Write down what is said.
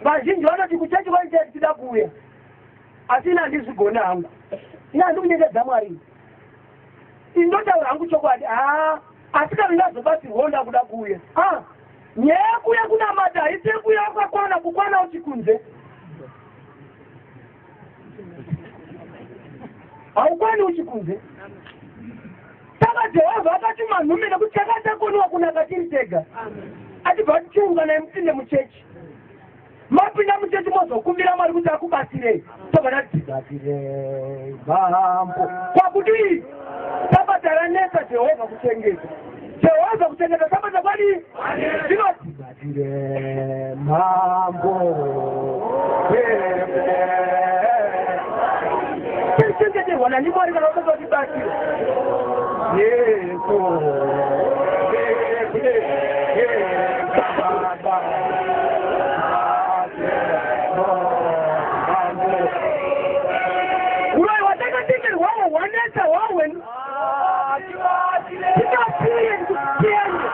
Vazhinji vanoti kuchechi kwaicheti tida kuuya asi ina handizvigona hangu ina handikunyengedza Mwari indotaura hangu chokwadi asi kana ndazobatsirwa nda kuda kuuya nyekuya kunamata haisi kuya kwakwana kukwana uchikunze haukwani uchikunze saka Jehovha akatuma nhume nekuti takasakoniwa kunaka tiri tega atibva tichiunga naye mupinde muchechi mapinda muchechi mozokumbira Mwari kuti akubatsirei tobva tibatsirei mambo kwakuti sabata ranesa Jehovha kuchengeta sabata kwadi zvinotibatsire mambo tichengeterwa nani Mwari kana ukazva kutibatsira yeso uroyi watakatengerwawo wanetsa wawe tikapiye ndikutende